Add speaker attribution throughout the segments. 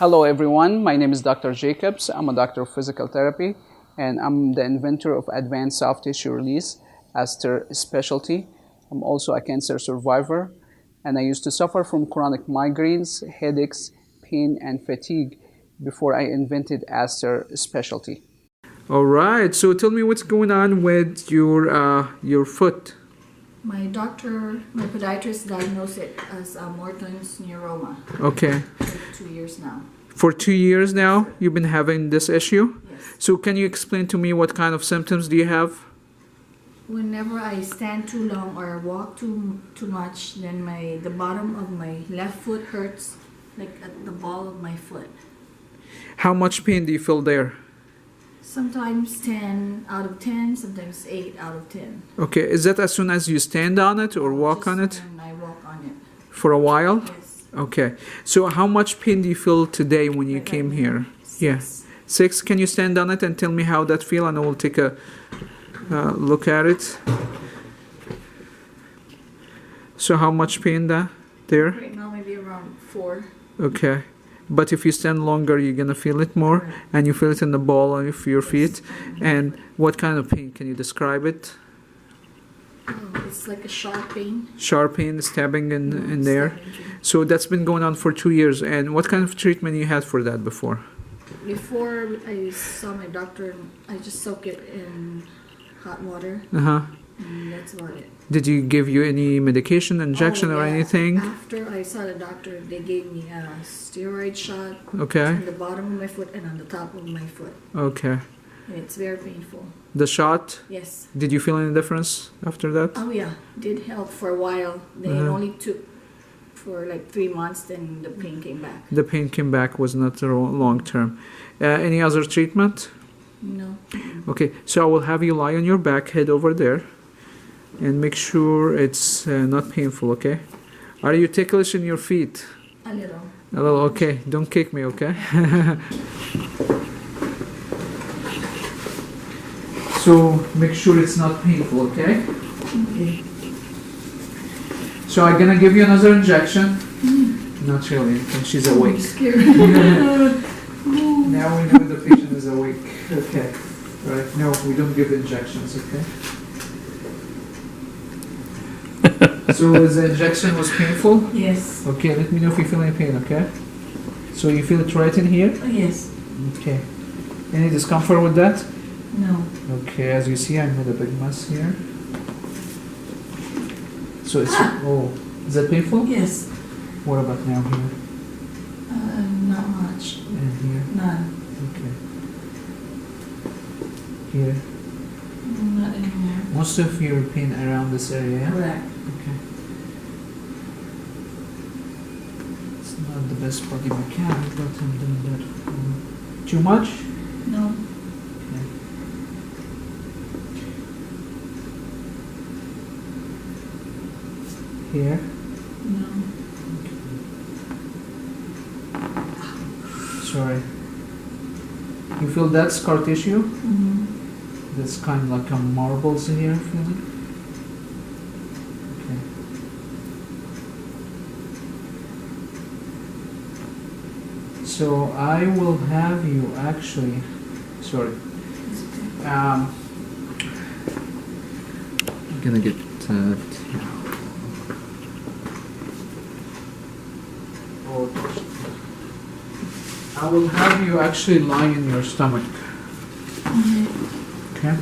Speaker 1: Hello everyone, my name is Dr. Jacobs. I'm a doctor of physical therapy and I'm the inventor of advanced soft tissue release ASTR specialty. I'm also a cancer survivor and I used to suffer from chronic migraines, headaches, pain and fatigue before I invented ASTR specialty.
Speaker 2: All right, so tell me what's going on with your foot.
Speaker 3: My podiatrist diagnosed it as Morton's Neuroma.
Speaker 2: Okay.
Speaker 3: For 2 years now.
Speaker 2: For 2 years now, you've been having this issue?
Speaker 3: Yes.
Speaker 2: So can you explain to me what kind of symptoms do you have?
Speaker 3: Whenever I stand too long or walk too much, then the bottom of my left foot hurts, like at the ball of my foot.
Speaker 2: How much pain do you feel there?
Speaker 3: Sometimes 10 out of 10, sometimes 8 out of 10.
Speaker 2: Okay, is that as soon as you stand on it or walk on it?
Speaker 3: When I walk on it.
Speaker 2: For a while?
Speaker 3: Yes.
Speaker 2: Okay, so how much pain do you feel today when you came here?
Speaker 3: 6.
Speaker 2: Yeah, 6. Can you stand on it and tell me how that feel, and I will take a look at it. So how much pain there?
Speaker 3: Right now maybe around 4.
Speaker 2: Okay. But if you stand longer, you're going to feel it more,
Speaker 3: Right.
Speaker 2: and you feel it in the ball of your feet. And what kind of pain? Can you describe it?
Speaker 3: It's like a sharp pain.
Speaker 2: Sharp pain, stabbing in
Speaker 3: Stabbing
Speaker 2: there.
Speaker 3: pain.
Speaker 2: So that's been going on for 2 years. And what kind of treatment you had for that before?
Speaker 3: Before I saw my doctor, I just soak it in hot water,
Speaker 2: Uh-huh.
Speaker 3: and that's about it.
Speaker 2: Did you give you any medication, injection,
Speaker 3: Oh,
Speaker 2: or
Speaker 3: yeah.
Speaker 2: anything?
Speaker 3: After I saw the doctor, they gave me a steroid shot
Speaker 2: Okay.
Speaker 3: on the bottom of my foot and on the top of my foot.
Speaker 2: Okay.
Speaker 3: And it's very painful.
Speaker 2: The shot,
Speaker 3: Yes.
Speaker 2: did you feel any difference after that?
Speaker 3: Oh yeah, did help for a while. Then it
Speaker 2: Uh-huh.
Speaker 3: only took for like 3 months, then the pain came back.
Speaker 2: The pain came back, was not long term. Any other treatment?
Speaker 3: No.
Speaker 2: Okay, so I will have you lie on your back, head over there, and make sure it's not painful, okay? Are you ticklish in your feet?
Speaker 3: A little.
Speaker 2: A little, okay. Don't kick me, okay? So make sure it's not painful, okay?
Speaker 3: Okay.
Speaker 2: So I'm gonna give you another injection. Not really, and she's
Speaker 3: I'm
Speaker 2: awake.
Speaker 3: scared.
Speaker 2: Now we know the patient is awake. Okay. Right. No, we don't give injections, okay? So the injection was painful?
Speaker 3: Yes.
Speaker 2: Okay, let me know if you feel any pain, okay? So you feel it right in here?
Speaker 3: Oh, yes.
Speaker 2: Okay. Any discomfort with that?
Speaker 3: No.
Speaker 2: Okay, as you see, I made a big mess here. So it's, oh, is that painful?
Speaker 3: Yes.
Speaker 2: What about now here?
Speaker 3: Not much.
Speaker 2: And here?
Speaker 3: None.
Speaker 2: Okay. Here?
Speaker 3: Not anymore.
Speaker 2: Most of your pain around this area, yeah?
Speaker 3: Correct.
Speaker 2: Okay. It's not the best body mechanic, but I'm doing that. Too much?
Speaker 3: No.
Speaker 2: Okay. Here?
Speaker 3: No.
Speaker 2: Sorry. You feel that scar tissue?
Speaker 3: Mm-hmm.
Speaker 2: That's kind of like a marbles in here, feeling? Okay. So I will have you actually, sorry. I'm gonna get I will have you actually lie in your stomach. Okay.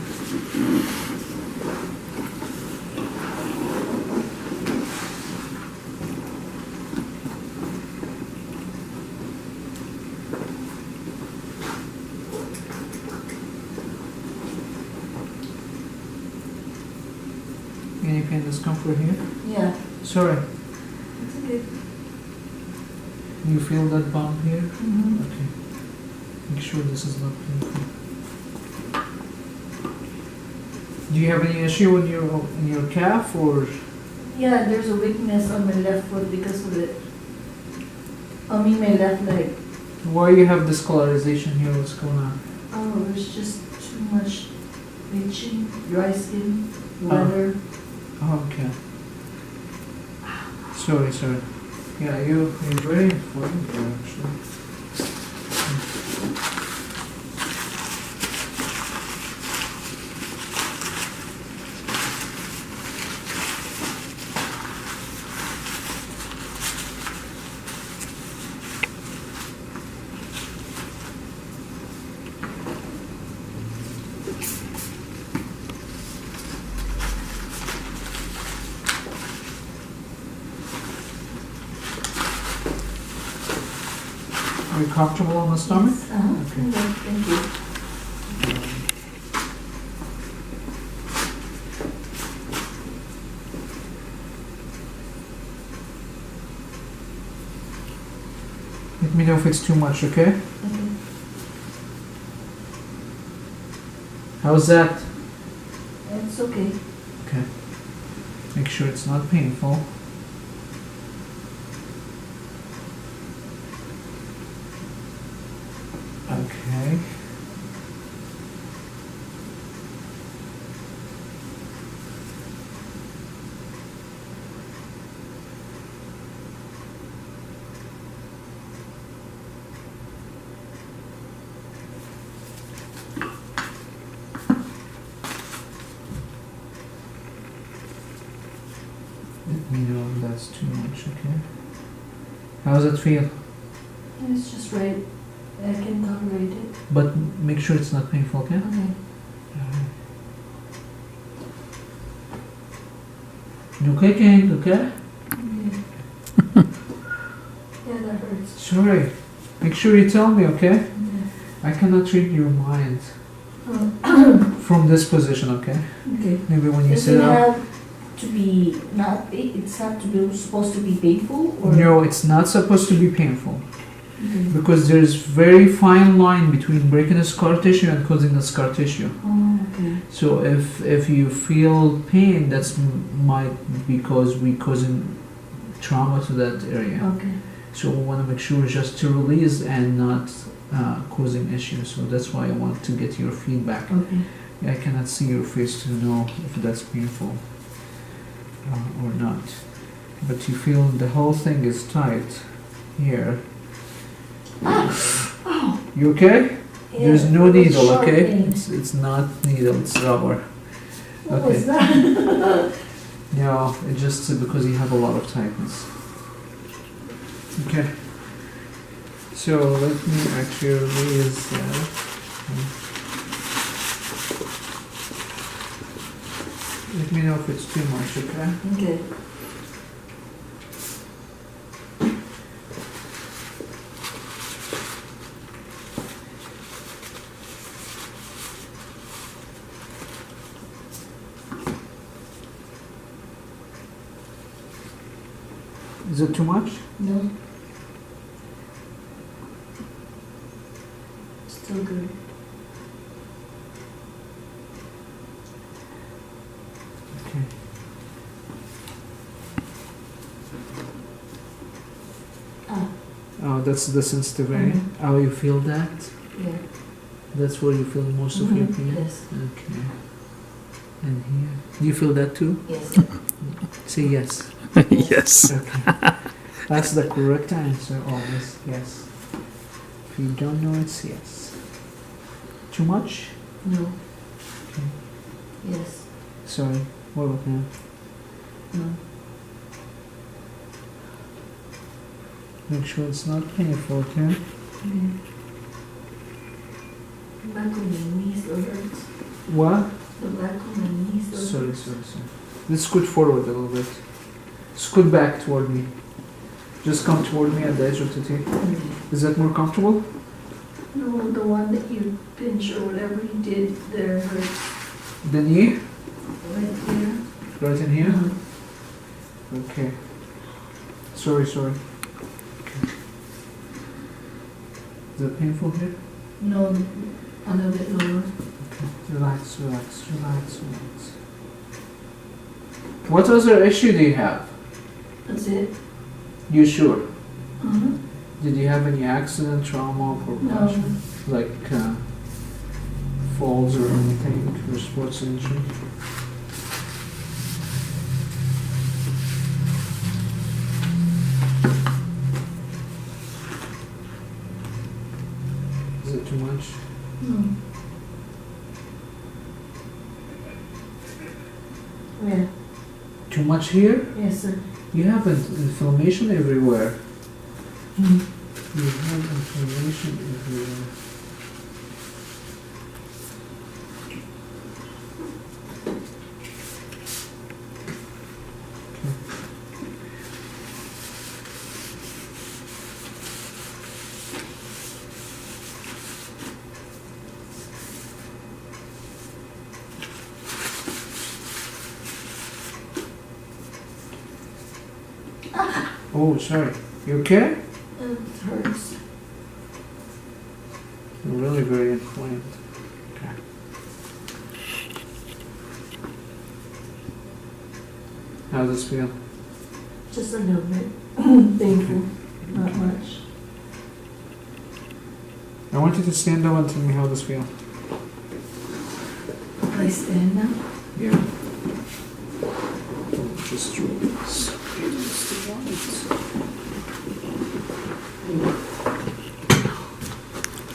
Speaker 2: Any pain, discomfort here?
Speaker 3: Yeah.
Speaker 2: Sorry.
Speaker 3: It's okay.
Speaker 2: You feel that bump here?
Speaker 3: Mm-hmm.
Speaker 2: Okay. Make sure this is not painful. Do you have any issue in your calf or?
Speaker 3: Yeah, there's a weakness on my left foot because of it. I mean, my left leg.
Speaker 2: Why you have discolorization here? What's going on?
Speaker 3: Oh, there's just too much itching, dry skin, weather.
Speaker 2: Oh, okay. Sorry. Yeah, you're very important here, actually. Are you comfortable on the stomach?
Speaker 3: Yes, okay. Okay, thank you.
Speaker 2: Let me know if it's too much, okay?
Speaker 3: Okay.
Speaker 2: How's that?
Speaker 3: It's okay.
Speaker 2: Okay. Make sure it's not painful. Okay. Let me know if that's too much, okay? How does it feel?
Speaker 3: It's just right. I can tolerate it.
Speaker 2: But make sure it's not painful, okay?
Speaker 3: Okay.
Speaker 2: You okay, Kane? Okay?
Speaker 3: Yeah. Yeah, that hurts.
Speaker 2: Sorry. Make sure you tell me, okay?
Speaker 3: Yeah.
Speaker 2: I cannot read your mind from this position, okay?
Speaker 3: Okay.
Speaker 2: Maybe when you
Speaker 3: Does
Speaker 2: sit
Speaker 3: it
Speaker 2: up.
Speaker 3: have to be not? It's not to be supposed to be painful, or
Speaker 2: No, it's not supposed to be painful.
Speaker 3: Okay.
Speaker 2: Because there's very fine line between breaking a scar tissue and causing a scar tissue.
Speaker 3: Oh, okay.
Speaker 2: So if you feel pain, that's might be because we causing trauma to that area.
Speaker 3: Okay.
Speaker 2: So we want to make sure just to release and not causing issues. So that's why I want to get your feedback.
Speaker 3: Okay.
Speaker 2: I cannot see your face to know if that's painful or not. But you feel the whole thing is tight here.
Speaker 3: Oh.
Speaker 2: You okay?
Speaker 3: Yeah,
Speaker 2: There's no
Speaker 3: it was
Speaker 2: needle,
Speaker 3: sharp
Speaker 2: okay?
Speaker 3: pain.
Speaker 2: It's not needle, it's rubber.
Speaker 3: What
Speaker 2: Okay.
Speaker 3: was that?
Speaker 2: No, it's just because you have a lot of tightness. Okay. So let me actually raise that. Let me know if it's too much, okay?
Speaker 3: Okay.
Speaker 2: Is it too much?
Speaker 3: No. Still good.
Speaker 2: Okay.
Speaker 3: Ah.
Speaker 2: Oh, that's the sensitive area.
Speaker 3: Mhm.
Speaker 2: Oh, you feel that?
Speaker 3: Yeah.
Speaker 2: That's where you feel most of your
Speaker 3: Mhm,
Speaker 2: pain?
Speaker 3: yes.
Speaker 2: Okay. And here. Do you feel that too?
Speaker 3: Yes.
Speaker 2: Say yes.
Speaker 4: Yes.
Speaker 2: Okay. That's the correct answer always. Yes. If you don't know, it's yes. Too much?
Speaker 3: No.
Speaker 2: Okay.
Speaker 3: Yes.
Speaker 2: Sorry. What about now?
Speaker 3: No.
Speaker 2: Make sure it's not painful, okay?
Speaker 3: Okay. Back on my knees still hurts.
Speaker 2: What?
Speaker 3: The back of my knees still
Speaker 2: Sorry,
Speaker 3: hurts.
Speaker 2: sorry. Let's scoot forward a little bit. Scoot back toward me. Just come toward me at the edge of the table.
Speaker 3: Okay.
Speaker 2: Is that more comfortable?
Speaker 3: No, the one that you pinch or whatever you did there hurts.
Speaker 2: The knee?
Speaker 3: Right here.
Speaker 2: Right in here?
Speaker 3: Mhm.
Speaker 2: Okay. Sorry. Okay. Is it painful here?
Speaker 3: No, a little bit lower.
Speaker 2: Okay. Relax. What other issue do you have?
Speaker 3: That's it.
Speaker 2: You sure?
Speaker 3: Mm-hmm.
Speaker 2: Did you have any accident, trauma, or concussion? Like falls or anything, or sports injury? Is it too much?
Speaker 3: No. Where?
Speaker 2: Too much here?
Speaker 3: Yes, sir.
Speaker 2: You have inflammation everywhere.
Speaker 3: Mm.
Speaker 2: You have inflammation everywhere. Okay. Oh, sorry. You okay?
Speaker 3: It hurts.
Speaker 2: You're really very inflamed. Okay. How does this feel?
Speaker 3: Just a little bit painful, not much.
Speaker 2: I want you to stand up and tell me how this feels.
Speaker 3: I stand now.
Speaker 2: Yeah. Just release.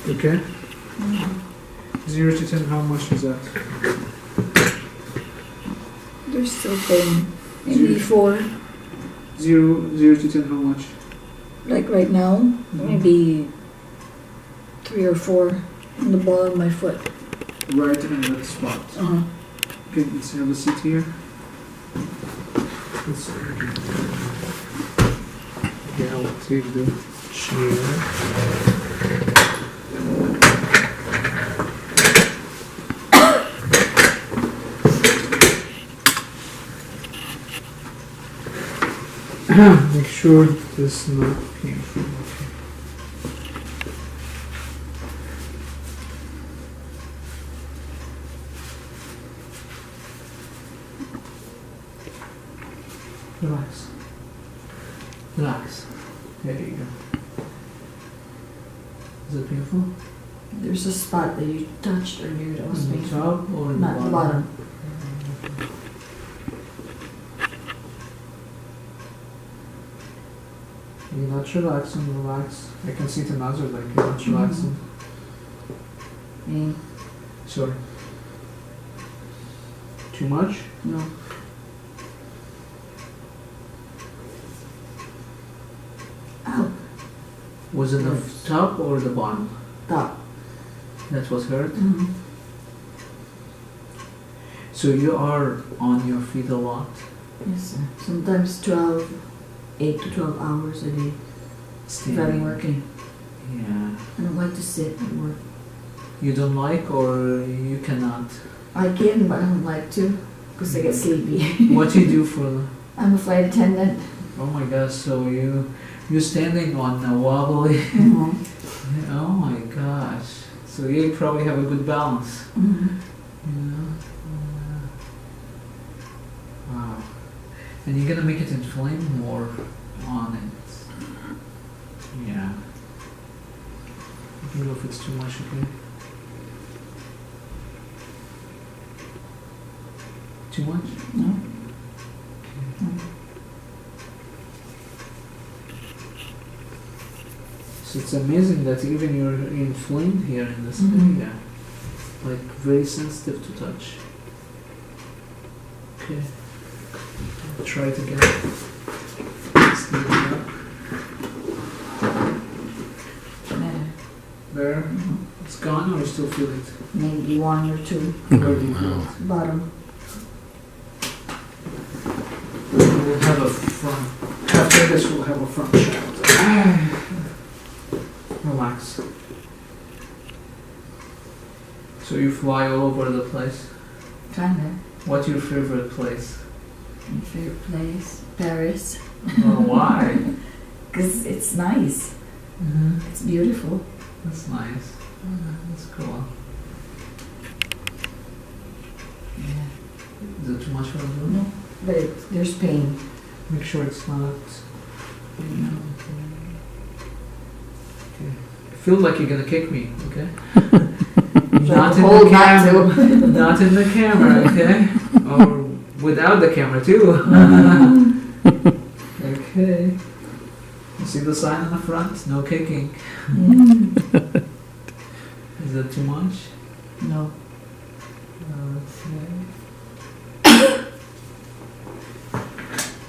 Speaker 2: Okay? 0 to 10, how much is that?
Speaker 3: There's still pain. Maybe 4.
Speaker 2: 0 to 10, how much?
Speaker 3: Like right now, maybe 3 or 4 on the ball of my foot.
Speaker 2: Right in that spot.
Speaker 3: Uh-huh.
Speaker 2: Okay, let's have a seat here. Let's okay, I'll take the chair. Make sure this is not painful. Relax. Relax. There you go. Is it painful?
Speaker 3: There's a spot that you touched earlier that was
Speaker 2: On the
Speaker 3: painful.
Speaker 2: top or the
Speaker 3: Not the bottom.
Speaker 2: You're not relaxing, relax. I can see the nozzle like you're not relaxing. Sorry. Too much?
Speaker 3: No. Ow.
Speaker 2: Was it the top or the bottom?
Speaker 3: Top.
Speaker 2: That was hurt?
Speaker 3: Mm-hmm.
Speaker 2: So you are on your feet a lot?
Speaker 3: Yes, sir. Sometimes 8 to 12 hours a day. If I'm working.
Speaker 2: Yeah.
Speaker 3: I don't like to sit at work.
Speaker 2: You don't like or you cannot?
Speaker 3: I can, but I don't like to because I get sleepy.
Speaker 2: What do you do for?
Speaker 3: I'm a flight attendant.
Speaker 2: Oh my gosh! So you're standing on a wobbly.
Speaker 3: Mm-hmm.
Speaker 2: Oh my gosh! So you probably have a good balance.
Speaker 3: Mm-hmm.
Speaker 2: Wow. And you're gonna make it inflame more on it. Yeah. I don't know if it's too much, okay? Too much?
Speaker 3: No.
Speaker 2: So it's amazing that even you're inflamed here in this
Speaker 3: Mhm.
Speaker 2: area. Like very sensitive to touch. Okay. I'll try it again. Stand it up. There. It's gone or you still feel it?
Speaker 3: Maybe 1 or 2.
Speaker 2: Where do you feel it?
Speaker 3: Bottom.
Speaker 2: We'll have a front. After this, we'll have a front shout. Relax. So you fly all over the place.
Speaker 3: Kinda.
Speaker 2: What's your favorite place?
Speaker 3: My favorite place, Paris.
Speaker 2: Well, why?
Speaker 3: Because it's nice.
Speaker 2: Mm-hmm.
Speaker 3: It's beautiful.
Speaker 2: That's nice. That's cool.
Speaker 3: Yeah.
Speaker 2: Is it too much for you?
Speaker 3: No, but there's pain.
Speaker 2: Make sure it's not. Okay. I feel like you're gonna kick me, okay? Not in the
Speaker 3: Hold back
Speaker 2: camera. Not in the camera, okay? Or without the camera too. Okay. You see the sign on the front? No kicking. Is that too much?
Speaker 3: No.
Speaker 2: Okay.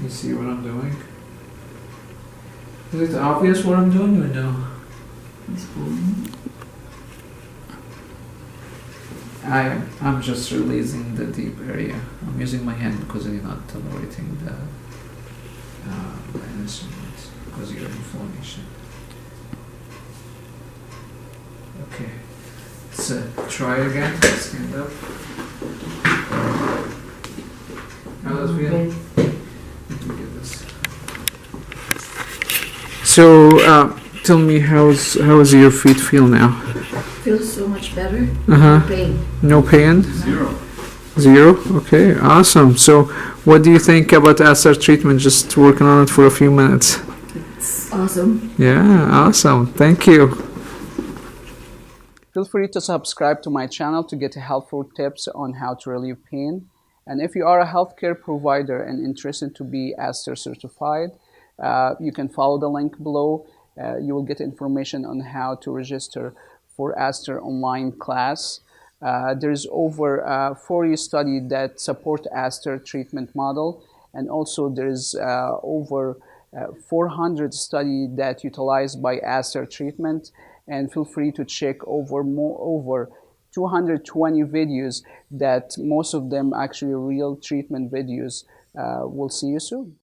Speaker 2: You see what I'm doing? Is it obvious what I'm doing or no?
Speaker 3: It's pulling.
Speaker 2: I'm just releasing the deep area. I'm using my hand because you're not tolerating the instrument because of your inflammation. Okay. Let's try again. Stand up. How does it feel?
Speaker 3: Okay.
Speaker 2: Let me get this. So tell me, how's your feet feel now?
Speaker 3: Feels so much better.
Speaker 2: Uh-huh.
Speaker 3: No pain.
Speaker 2: No pain?
Speaker 4: Zero.
Speaker 2: Zero? Okay, awesome. So what do you think about ASTR treatment, just working on it for a few minutes?
Speaker 3: It's awesome.
Speaker 2: Yeah, awesome. Thank you.
Speaker 1: Feel free to subscribe to my channel to get helpful tips on how to relieve pain. And if you are a healthcare provider and interested to be ASTR certified, you can follow the link below. You will get information on how to register for ASTR online class. There's over 40 studies that support ASTR treatment model, and also there's over 400 studies that utilize by ASTR treatment. And feel free to check over 220 videos that most of them actually real treatment videos. We'll see you soon.